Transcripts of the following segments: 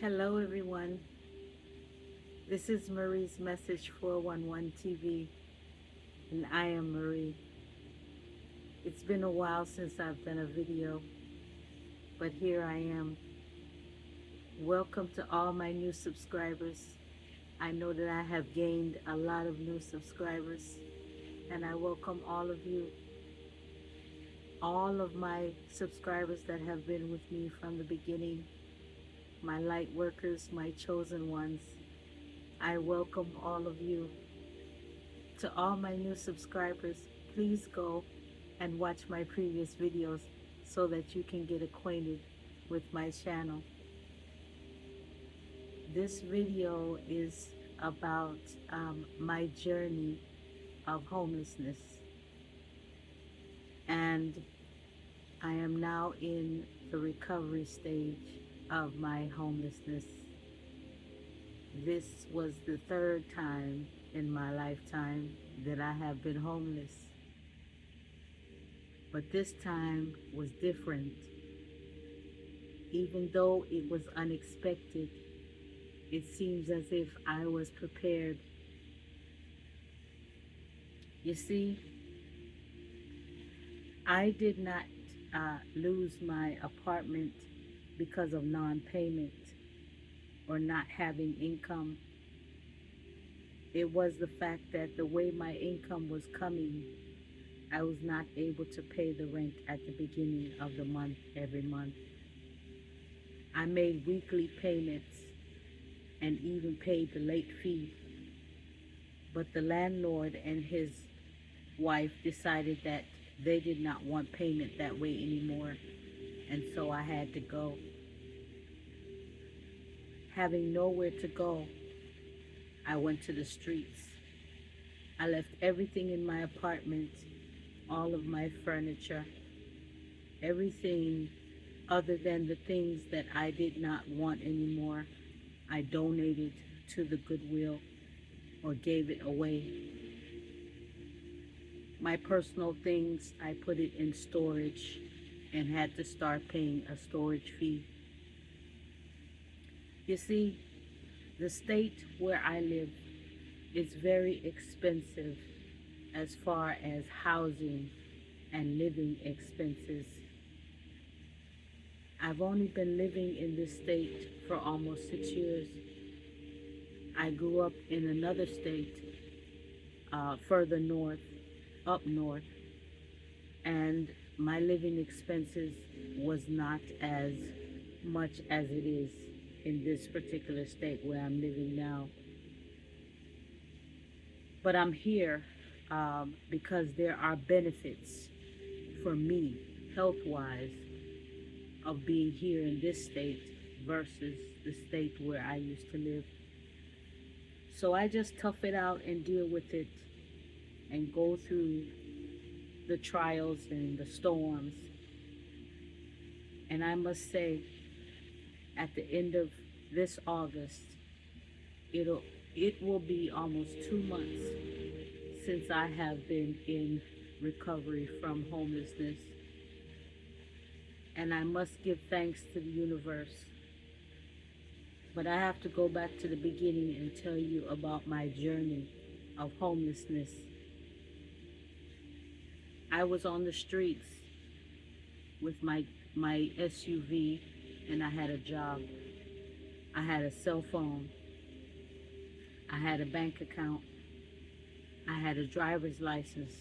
Hello, everyone. This is Marie's Message 411 TV, and I am Marie. It's been a while since I've done a video, but here I am. Welcome to all my new subscribers. I know that I have gained a lot of new subscribers, and I welcome all of you, all of my subscribers that have been with me from the beginning, my light workers, my chosen ones. I welcome all of you. To all my new subscribers, please go and watch my previous videos so that you can get acquainted with my channel. This video is about my journey of homelessness, and I am now in the recovery stage of my homelessness. This was the third time in my lifetime that I have been homeless. But this time was different. Even though it was unexpected, it seems as if I was prepared. You see, I did not lose my apartment because of non-payment or not having income. It was the fact that the way my income was coming, I was not able to pay the rent at the beginning of the month every month. I made weekly payments and even paid the late fee. But the landlord and his wife decided that they did not want payment that way anymore, and so I had to go. Having nowhere to go, I went to the streets. I left everything in my apartment, all of my furniture, everything other than the things that I did not want anymore. I donated to the Goodwill or gave it away. My personal things, I put it in storage and had to start paying a storage fee. You see, the state where I live is very expensive as far as housing and living expenses. I've only been living in this state for almost 6 years. I grew up in another state further north, up north, and my living expenses was not as much as it is in this particular state where I'm living now. But I'm here because there are benefits for me, health-wise, of being here in this state versus the state where I used to live. So I just tough it out and deal with it and go through the trials and the storms. And I must say, at the end of this August, it will be almost 2 months since I have been in recovery from homelessness. And I must give thanks to the universe. But I have to go back to the beginning and tell you about my journey of homelessness. I was on the streets with my SUV, and I had a job. I had a cell phone. I had a bank account. I had a driver's license.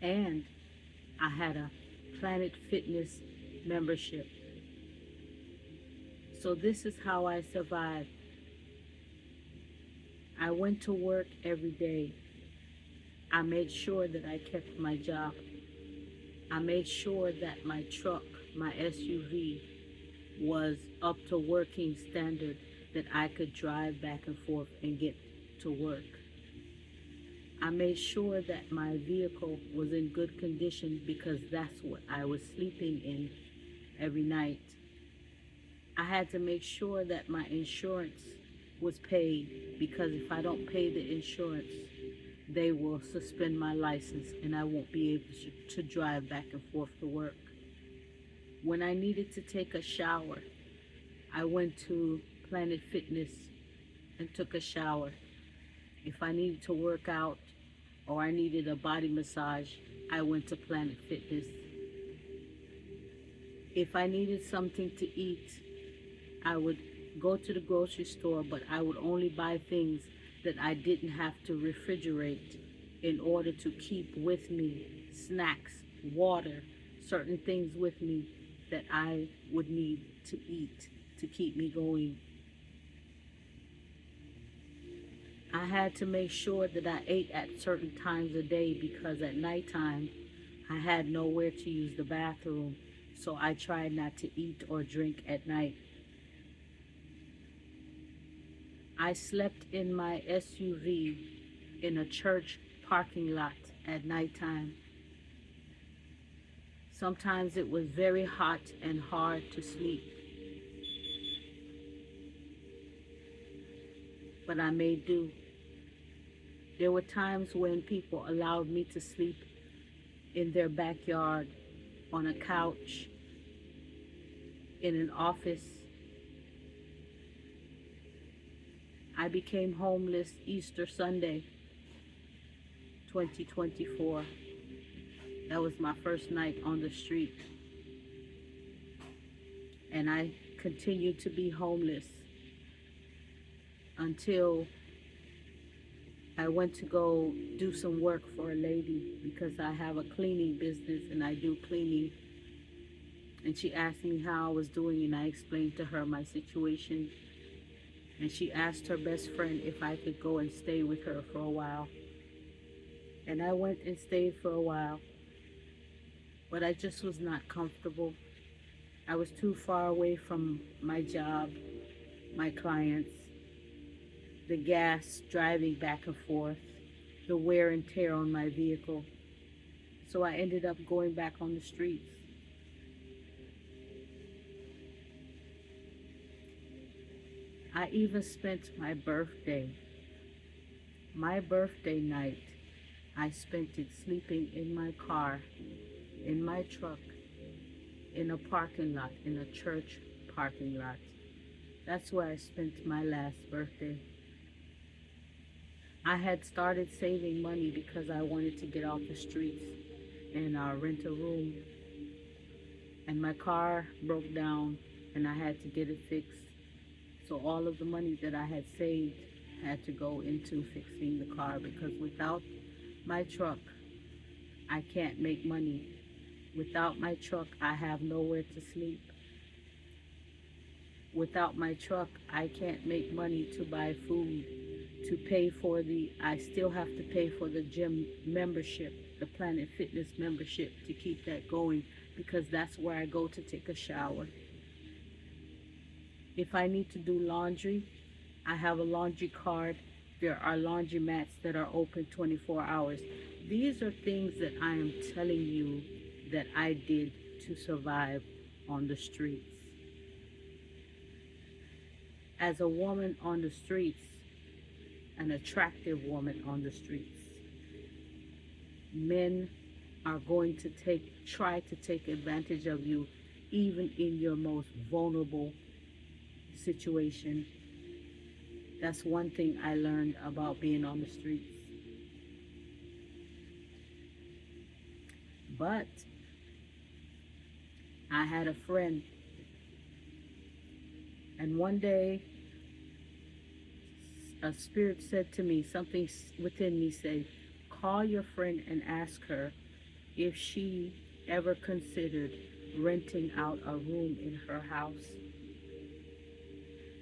And I had a Planet Fitness membership. So this is how I survived. I went to work every day. I made sure that I kept my job. I made sure that my truck, my SUV, was up to working standard, that I could drive back and forth and get to work. I made sure that my vehicle was in good condition because that's what I was sleeping in every night. I had to make sure that my insurance was paid, because if I don't pay the insurance, they will suspend my license and I won't be able to drive back and forth to work. When I needed to take a shower, I went to Planet Fitness and took a shower. If I needed to work out or I needed a body massage, I went to Planet Fitness. If I needed something to eat, I would go to the grocery store, but I would only buy things that I didn't have to refrigerate in order to keep with me snacks, water, certain things with me that I would need to eat to keep me going. I had to make sure that I ate at certain times of day because at nighttime I had nowhere to use the bathroom, so I tried not to eat or drink at night. I slept in my SUV in a church parking lot at nighttime. Sometimes it was very hot and hard to sleep, but I made do. There were times when people allowed me to sleep in their backyard, on a couch, in an office. I became homeless Easter Sunday, 2024. That was my first night on the street. And I continued to be homeless until I went to go do some work for a lady because I have a cleaning business and I do cleaning. And she asked me how I was doing and I explained to her my situation. And she asked her best friend if I could go and stay with her for a while. And I went and stayed for a while. But I just was not comfortable. I was too far away from my job, my clients, the gas driving back and forth, the wear and tear on my vehicle. So I ended up going back on the streets. I even spent my birthday night, I spent it sleeping in my car, in my truck, in a parking lot, in a church parking lot. That's where I spent my last birthday. I had started saving money because I wanted to get off the streets and rent a room. And my car broke down and I had to get it fixed. So all of the money that I had saved had to go into fixing the car because without my truck, I can't make money. Without my truck, I have nowhere to sleep. Without my truck, I can't make money to buy food, to pay for I still have to pay for the gym membership, the Planet Fitness membership to keep that going because that's where I go to take a shower. If I need to do laundry, I have a laundry card. There are laundromats that are open 24 hours. These are things that I am telling you that I did to survive on the streets. As a woman on the streets, an attractive woman on the streets, men are going to try to take advantage of you even in your most vulnerable situation. That's one thing I learned about being on the streets. But I had a friend, and one day a spirit said to me, something within me said, call your friend and ask her if she ever considered renting out a room in her house.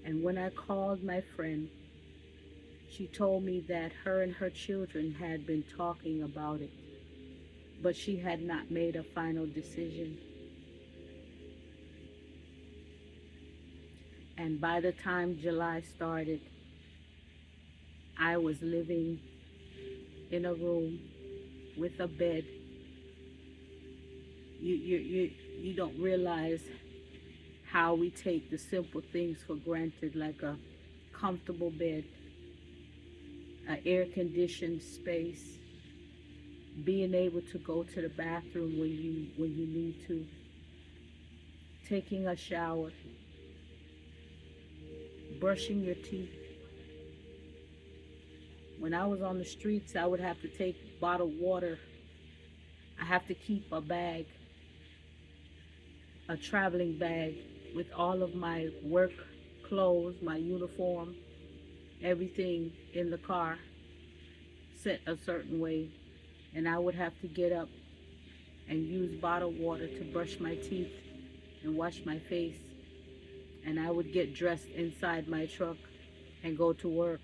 And when I called my friend, she told me that her and her children had been talking about it, but she had not made a final decision. And by the time July started, I was living in a room with a bed. You don't realize how we take the simple things for granted, like a comfortable bed, an air-conditioned space, being able to go to the bathroom when you need to, taking a shower, brushing your teeth. When I was on the streets, I would have to take bottled water. I have to keep a bag, a traveling bag with all of my work clothes, my uniform, everything in the car set a certain way. And I would have to get up and use bottled water to brush my teeth and wash my face. And I would get dressed inside my truck and go to work.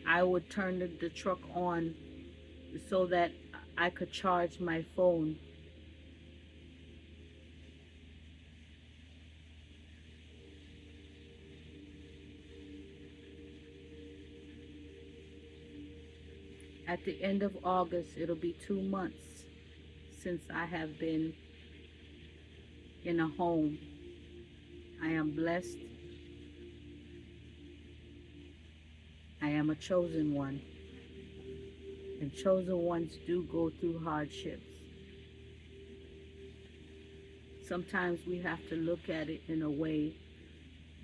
I would turn the truck on so that I could charge my phone. At the end of August, it'll be 2 months since I have been in a home. I am blessed. I am a chosen one. And chosen ones do go through hardships. Sometimes we have to look at it in a way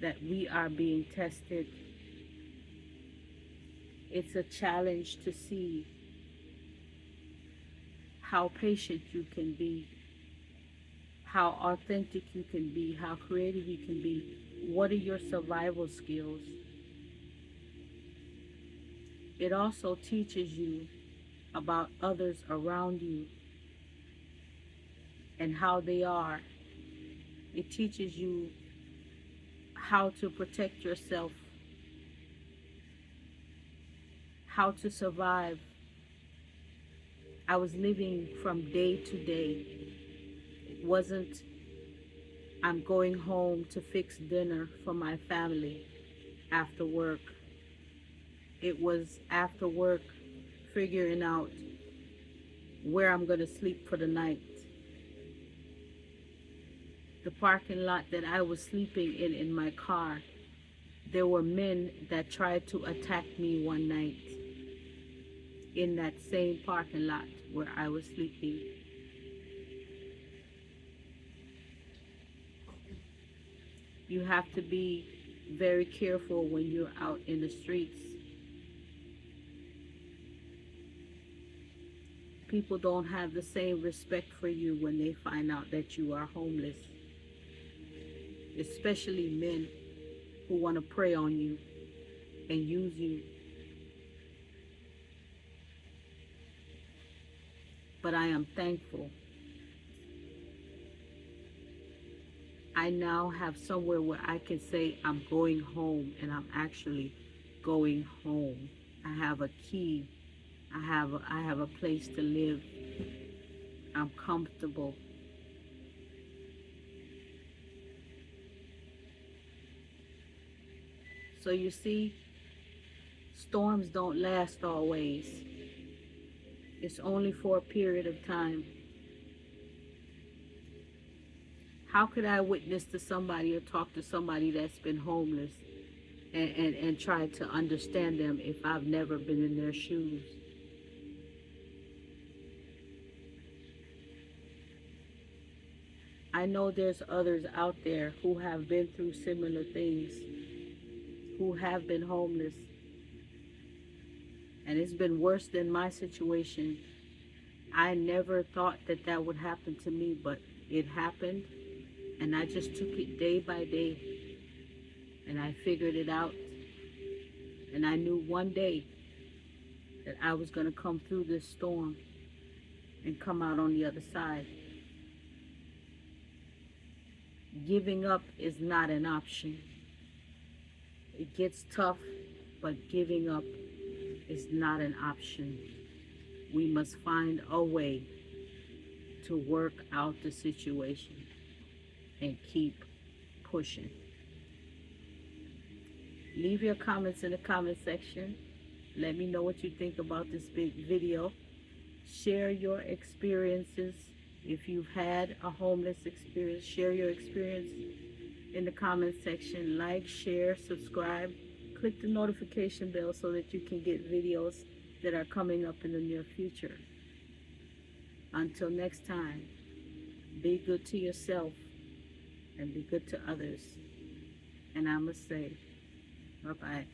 that we are being tested. It's a challenge to see how patient you can be, how authentic you can be, how creative you can be. What are your survival skills? It also teaches you about others around you and how they are. It teaches you how to protect yourself, how to survive. I was living from day to day. It wasn't, I'm going home to fix dinner for my family after work. It was after work figuring out where I'm going to sleep for the night. The parking lot that I was sleeping in my car, there were men that tried to attack me one night in that same parking lot where I was sleeping. You have to be very careful when you're out in the streets. People don't have the same respect for you when they find out that you are homeless. Especially men who want to prey on you and use you. But I am thankful. I now have somewhere where I can say I'm going home, and I'm actually going home. I have a key. I have a place to live. I'm comfortable. So you see, storms don't last always. It's only for a period of time. How could I witness to somebody or talk to somebody that's been homeless and try to understand them if I've never been in their shoes? I know there's others out there who have been through similar things, who have been homeless. And it's been worse than my situation. I never thought that that would happen to me, but it happened. And I just took it day by day. And I figured it out. And I knew one day that I was going to come through this storm and come out on the other side. Giving up is not an option. It gets tough, but giving up is not an option. We must find a way to work out the situation and keep pushing. Leave your comments in the comment section. Let me know what you think about this big video. Share your experiences. If you've had a homeless experience, share your experience in the comment section. Like, share, subscribe. Click the notification bell so that you can get videos that are coming up in the near future. Until next time, be good to yourself and be good to others. And I must say, bye bye.